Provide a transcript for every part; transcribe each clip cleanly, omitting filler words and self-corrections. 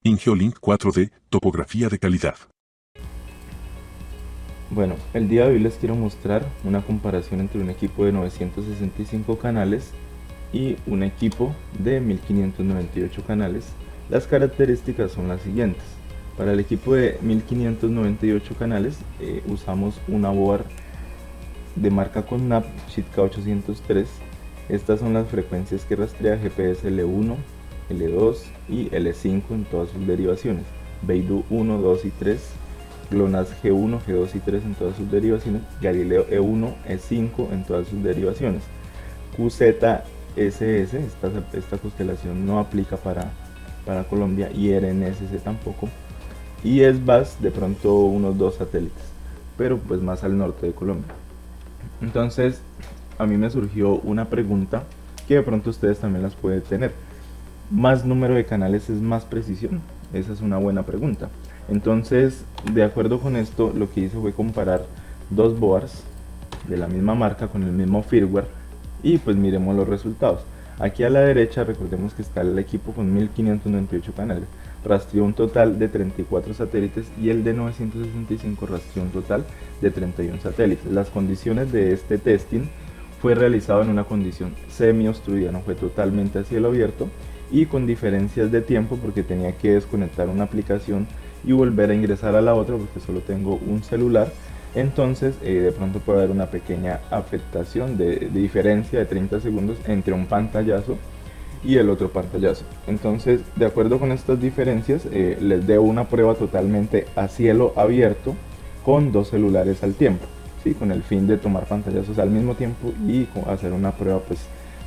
IngeoLink 4D, topografía de calidad. Bueno, el día de hoy les quiero mostrar una comparación entre un equipo de 965 canales y un equipo de 1598 canales. Las características son las siguientes. Para el equipo de 1598 canales usamos una board de marca Connaught Sitka 803. Estas son las frecuencias que rastrea GPS L1, L2 y L5 en todas sus derivaciones, Beidou 1, 2 y 3, GLONASS G1, G2 y 3 en todas sus derivaciones, Galileo E1, E5 en todas sus derivaciones. QZSS, esta constelación no aplica para Colombia, y RNSS tampoco, y ESVAS de pronto unos 2 satélites, pero pues más al norte de Colombia. Entonces a mí me surgió una pregunta que de pronto ustedes también las pueden tener. ¿Más número de canales es más precisión? Esa es una buena pregunta. Entonces, de acuerdo con esto, lo que hice fue comparar dos boards de la misma marca con el mismo firmware y pues miremos los resultados. Aquí a la derecha recordemos que está el equipo con 1598 canales, rastreó un total de 34 satélites, y el de 965 rastreó un total de 31 satélites. Las condiciones de este testing fue realizado en una condición semi obstruida, no fue totalmente a cielo abierto y con diferencias de tiempo porque tenía que desconectar una aplicación y volver a ingresar a la otra porque solo tengo un celular. Entonces de pronto puede haber una pequeña afectación de diferencia de 30 segundos entre un pantallazo y el otro pantallazo. Entonces, de acuerdo con estas diferencias, les debo una prueba totalmente a cielo abierto con dos celulares al tiempo, ¿sí? Con el fin de tomar pantallazos al mismo tiempo y hacer una prueba pues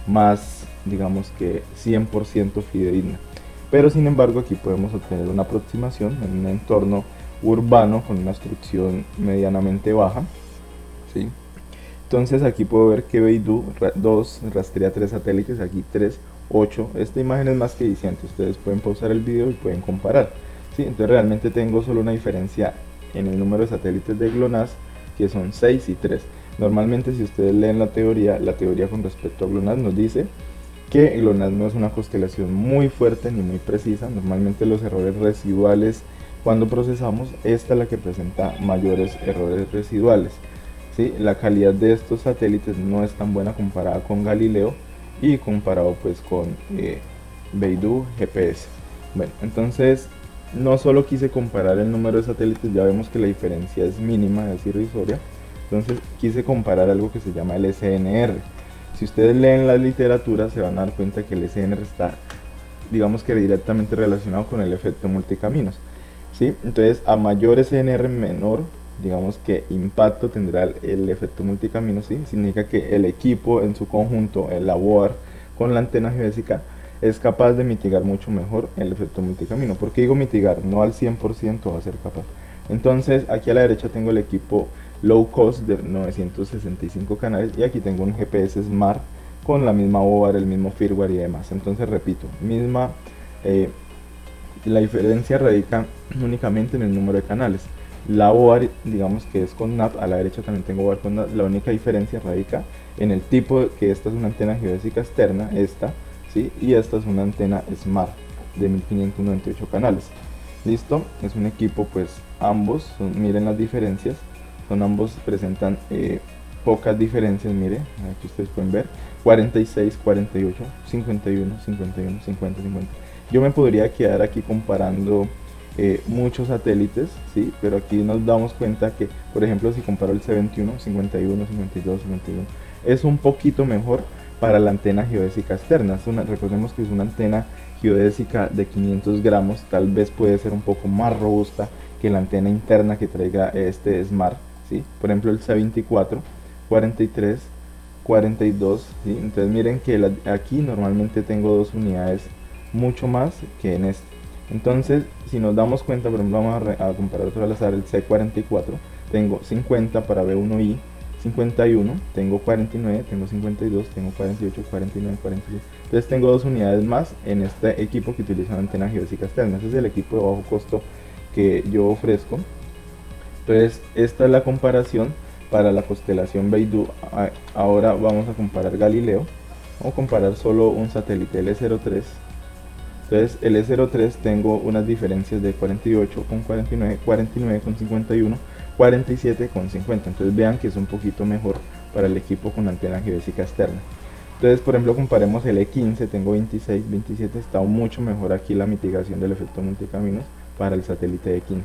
más, digamos que 100% fidedigna. Pero sin embargo aquí podemos obtener una aproximación en un entorno urbano con una obstrucción medianamente baja, ¿sí? Entonces aquí puedo ver que Beidou 2 rastrea 3 satélites, aquí 3, 8. Esta imagen es más que diciente, ustedes pueden pausar el video y pueden comparar, ¿sí? Entonces realmente tengo solo una diferencia en el número de satélites de GLONASS, que son 6 y 3. Normalmente si ustedes leen la teoría con respecto a GLONASS nos dice que GLONASS no es una constelación muy fuerte ni muy precisa. Normalmente los errores residuales cuando procesamos, esta es la que presenta mayores errores residuales, ¿sí? La calidad de estos satélites no es tan buena comparada con Galileo y comparado pues con Beidou GPS. Bueno, entonces no solo quise comparar el número de satélites, ya vemos que la diferencia es mínima, es irrisoria. Entonces quise comparar algo que se llama el SNR. Si ustedes leen la literatura se van a dar cuenta que el SNR está, digamos que directamente relacionado con el efecto multicaminos, ¿sí? Entonces a mayor SNR menor, digamos que impacto tendrá el efecto multicamino, ¿sí? Significa que el equipo en su conjunto, el board con la antena geodésica, es capaz de mitigar mucho mejor el efecto multicamino. ¿Por qué digo mitigar? No al 100% va a ser capaz. Entonces aquí a la derecha tengo el equipo low cost de 965 canales y aquí tengo un GPS Smart con la misma board, el mismo firmware y demás. Entonces repito, la diferencia radica únicamente en el número de canales. La board, digamos que es con NAP, a la derecha también tengo board con NAP. La única diferencia radica en el tipo, que esta es una antena geodésica externa, esta, ¿sí? Y esta es una antena Smart de 1598 canales. Listo, es un equipo pues ambos, miren las diferencias, ambos presentan pocas diferencias, mire, aquí ustedes pueden ver, 46, 48, 51, 51, 50, 50. Yo me podría quedar aquí comparando muchos satélites, ¿sí? Pero aquí nos damos cuenta que, por ejemplo, si comparo el C21, 51, 52, 51, es un poquito mejor para la antena geodésica externa. Recordemos que es una antena geodésica de 500 gramos, tal vez puede ser un poco más robusta que la antena interna que traiga este Smart, ¿sí? Por ejemplo el C24, 43, 42, ¿sí? Entonces miren que aquí normalmente tengo dos unidades mucho más que en este. Entonces si nos damos cuenta, por ejemplo vamos a comparar otro al azar, el C44, tengo 50 para B1I, 51, tengo 49, tengo 52, tengo 48, 49, 46. Entonces tengo dos unidades más en este equipo que utiliza una antena geodésica externa. Ese es el equipo de bajo costo que yo ofrezco. Entonces esta es la comparación para la constelación Beidou. Ahora vamos a comparar Galileo. Vamos a comparar solo un satélite L03. Entonces el E03 tengo unas diferencias de 48,49, 49,51, 47,50. Entonces vean que es un poquito mejor para el equipo con antena geodésica externa. Entonces, por ejemplo, comparemos el E15, tengo 26, 27, está mucho mejor aquí la mitigación del efecto multicaminos para el satélite E15.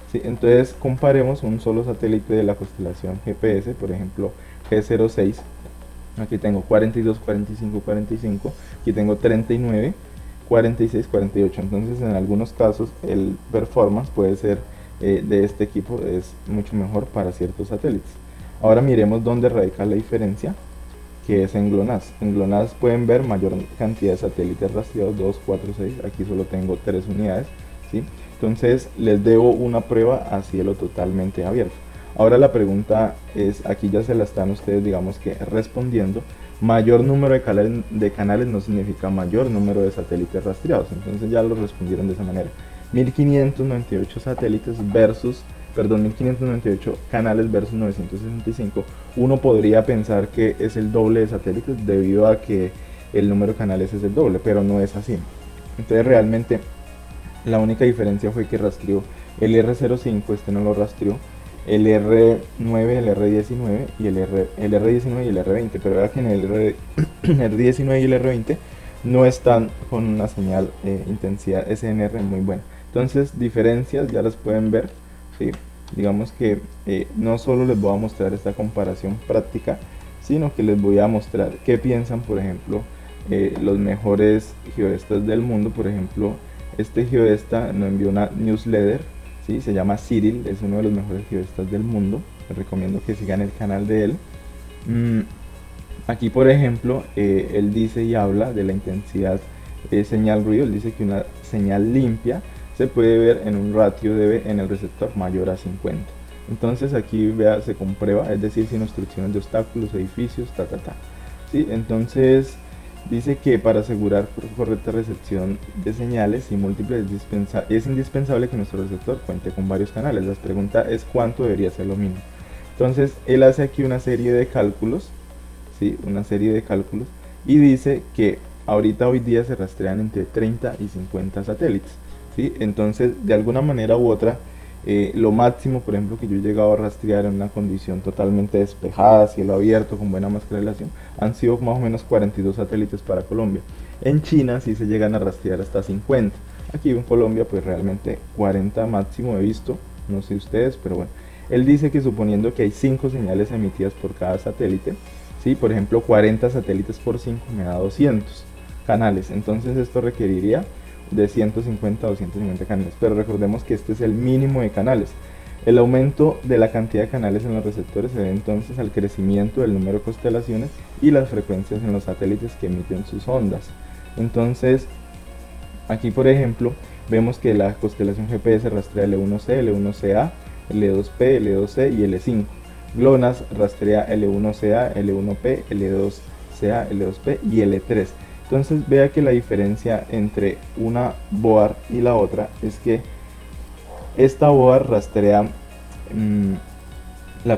¿Sí? Entonces, comparemos un solo satélite de la constelación GPS, por ejemplo, G06. Aquí tengo 42, 45, 45, aquí tengo 39, 46, 48. Entonces, en algunos casos, el performance puede ser de este equipo es mucho mejor para ciertos satélites. Ahora miremos dónde radica la diferencia, que es en GLONASS. En GLONASS pueden ver mayor cantidad de satélites rastreados, 2, 4, 6, aquí solo tengo 3 unidades, ¿sí? Entonces les debo una prueba a cielo totalmente abierto. Ahora la pregunta es, aquí ya se la están ustedes, digamos que respondiendo, mayor número de canales no significa mayor número de satélites rastreados, entonces ya lo respondieron de esa manera. 1598 satélites versus 1598 canales versus 965, uno podría pensar que es el doble de satélites debido a que el número de canales es el doble, pero no es así. Entonces realmente la única diferencia fue que rastreó el R05, este no lo rastreó, el R9, el R19 y el R19 y el R20, pero vea que en el R19 y el R20 no están con una señal intensidad SNR muy buena. Entonces diferencias ya las pueden ver, ¿sí? Digamos que no solo les voy a mostrar esta comparación práctica, sino que les voy a mostrar qué piensan, por ejemplo, los mejores geodestas del mundo. Por ejemplo, este geodesta nos envió una newsletter, ¿sí? Se llama Cyril, es uno de los mejores geodestas del mundo, les recomiendo que sigan el canal de él. Aquí, por ejemplo, él dice y habla de la intensidad señal ruido. Él dice que una señal limpia se puede ver en un ratio dB en el receptor mayor a 50. Entonces aquí vea, se comprueba, es decir, sin obstrucciones de obstáculos, edificios, ¿sí? Entonces dice que para asegurar correcta recepción de señales y múltiples es indispensable que nuestro receptor cuente con varios canales. La pregunta es cuánto debería ser lo mínimo. Entonces él hace aquí una serie de cálculos, ¿sí? Una serie de cálculos, y dice que ahorita hoy día se rastrean entre 30 y 50 satélites, ¿sí? Entonces de alguna manera u otra lo máximo, por ejemplo, que yo he llegado a rastrear en una condición totalmente despejada, cielo abierto, con buena mascarelación, han sido más o menos 42 satélites para Colombia. En China sí se llegan a rastrear hasta 50. Aquí en Colombia pues realmente 40 máximo he visto, no sé ustedes, pero bueno. Él dice que suponiendo que hay 5 señales emitidas por cada satélite, ¿sí? Por ejemplo 40 satélites por 5 me da 200 canales, entonces esto requeriría de 150 a 250 canales, pero recordemos que este es el mínimo de canales. El aumento de la cantidad de canales en los receptores se debe entonces al crecimiento del número de constelaciones y las frecuencias en los satélites que emiten sus ondas. Entonces aquí, por ejemplo, vemos que la constelación GPS rastrea L1C, L1CA, L2P, L2C y L5. GLONASS rastrea L1CA, L1P, L2CA, L2P y L3. Entonces vea que la diferencia entre una BOAR y la otra es que esta BOAR rastrea la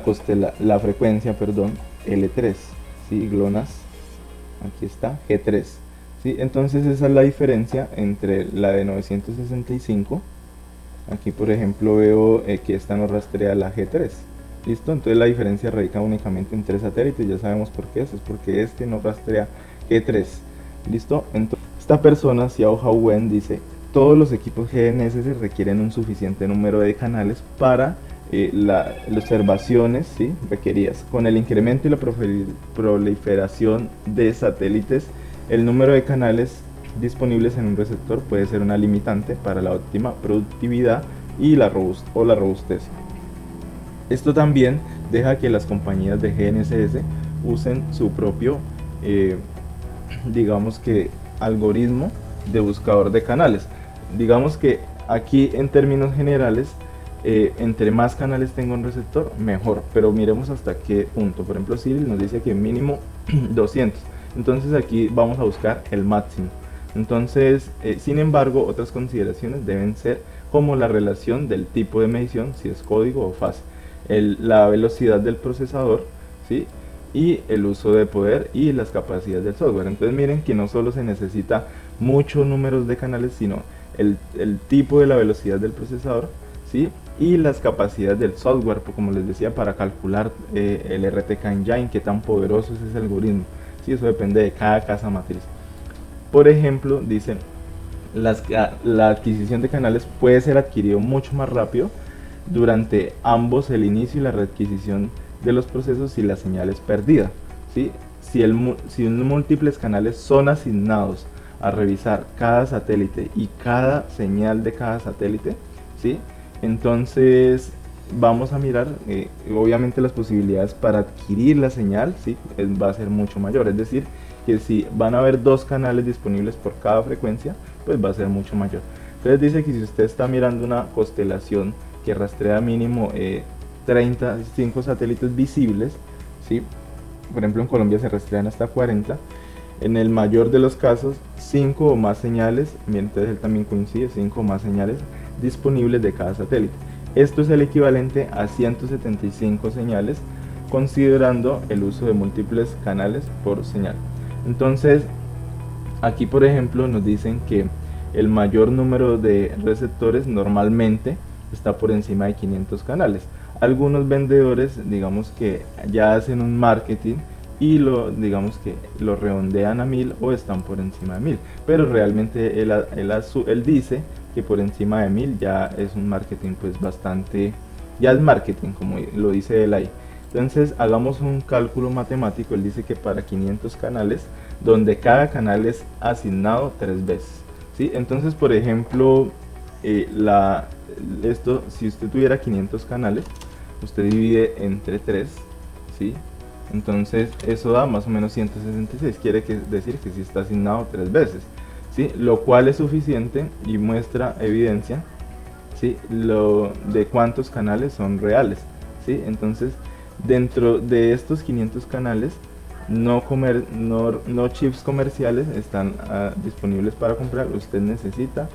frecuencia, L3, ¿sí? GLONASS, aquí está, G3, ¿sí? Entonces esa es la diferencia entre la de 965. Aquí, por ejemplo, veo que esta no rastrea la G3. ¿Listo? Entonces la diferencia radica únicamente en 3 satélites. Ya sabemos por qué. Eso es porque este no rastrea G3. ¿Listo? Entonces, esta persona, Xiao Haowen, dice: todos los equipos GNSS requieren un suficiente número de canales para las observaciones, ¿sí?, requeridas. Con el incremento y la proliferación de satélites, el número de canales disponibles en un receptor puede ser una limitante para la óptima productividad y la robustez. Esto también deja que las compañías de GNSS usen su propio digamos que algoritmo de buscador de canales. Digamos que aquí en términos generales entre más canales tenga un receptor mejor, pero miremos hasta qué punto. Por ejemplo, Cyril nos dice que mínimo 200, entonces aquí vamos a buscar el máximo. Entonces sin embargo, otras consideraciones deben ser como la relación del tipo de medición, si es código o fase, la velocidad del procesador, ¿sí?, y el uso de poder y las capacidades del software. Entonces miren que no solo se necesita muchos números de canales, sino el tipo de la velocidad del procesador, ¿sí? Y las capacidades del software, como les decía, para calcular el RTK Engine, qué tan poderoso es ese algoritmo, ¿sí? Eso depende de cada casa matriz. Por ejemplo, dicen, la adquisición de canales puede ser adquirido mucho más rápido durante ambos el inicio y la readquisición de los procesos si la señal es perdida, ¿sí? Si múltiples canales son asignados a revisar cada satélite y cada señal de cada satélite, ¿sí? Entonces vamos a mirar, obviamente las posibilidades para adquirir la señal, ¿sí? Va a ser mucho mayor, es decir, que si van a haber 2 canales disponibles por cada frecuencia, pues va a ser mucho mayor. Entonces dice que si usted está mirando una constelación que rastrea mínimo 35 satélites visibles, ¿sí? Por ejemplo en Colombia se rastrean hasta 40, en el mayor de los casos 5 o más señales, entonces él también coincide, 5 o más señales disponibles de cada satélite. Esto es el equivalente a 175 señales, considerando el uso de múltiples canales por señal. Entonces aquí por ejemplo nos dicen que el mayor número de receptores normalmente está por encima de 500 canales. Algunos vendedores, digamos que ya hacen un marketing y digamos que lo redondean a 1000 o están por encima de 1000, pero realmente él dice que por encima de 1000 ya es un marketing pues bastante, ya es marketing como lo dice él ahí. Entonces hagamos un cálculo matemático. Él dice que para 500 canales, donde cada canal es asignado 3 veces, ¿sí? Entonces por ejemplo si usted tuviera 500 canales, usted divide entre 3, ¿sí? Entonces eso da más o menos 166, quiere decir que sí está asignado 3 veces, ¿sí? Lo cual es suficiente y muestra evidencia, ¿sí? De cuántos canales son reales, ¿sí? Entonces dentro de estos 500 canales no chips comerciales están disponibles para comprar, usted necesita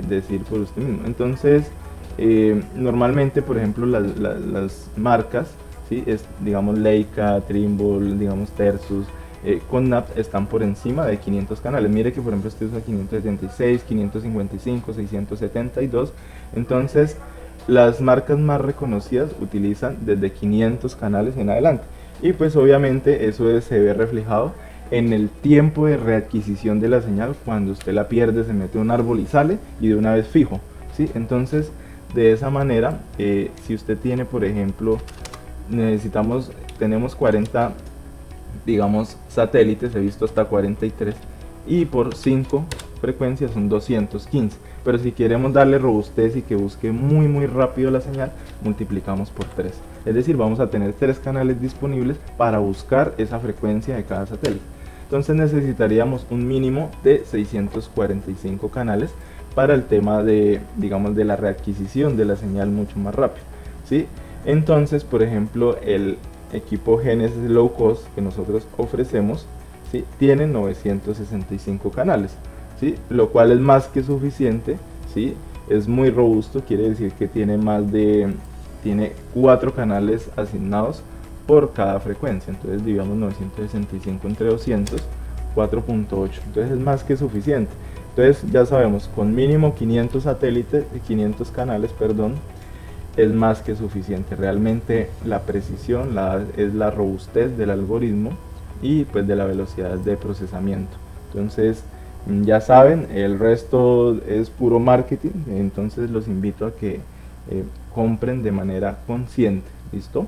decir por usted mismo. Entonces normalmente por ejemplo las marcas, ¿sí? Digamos Leica, Trimble, digamos Tersus, Connapt están por encima de 500 canales. Mire que por ejemplo este usa 576, 555, 672. Entonces las marcas más reconocidas utilizan desde 500 canales en adelante, y pues obviamente eso se ve reflejado en el tiempo de readquisición de la señal. Cuando usted la pierde se mete a un árbol y sale y de una vez fijo, ¿sí? Entonces de esa manera si usted tiene por ejemplo tenemos 40 digamos satélites, he visto hasta 43, y por 5 frecuencias son 215, pero si queremos darle robustez y que busque muy rápido la señal, multiplicamos por 3, es decir, vamos a tener 3 canales disponibles para buscar esa frecuencia de cada satélite. Entonces necesitaríamos un mínimo de 645 canales para el tema de, digamos, de la readquisición de la señal mucho más rápido, ¿sí? Entonces, por ejemplo, el equipo Genesis Low Cost que nosotros ofrecemos, ¿sí? Tiene 965 canales, ¿sí? Lo cual es más que suficiente, ¿sí? Es muy robusto, quiere decir que tiene tiene 4 canales asignados por cada frecuencia. Entonces dividamos 965 entre 200, 4.8, entonces es más que suficiente. Entonces ya sabemos, con mínimo 500 satélites, 500 canales, perdón, es más que suficiente. Realmente la precisión es la robustez del algoritmo y pues de la velocidad de procesamiento. Entonces ya saben, el resto es puro marketing. Entonces los invito a que compren de manera consciente. ¿Listo?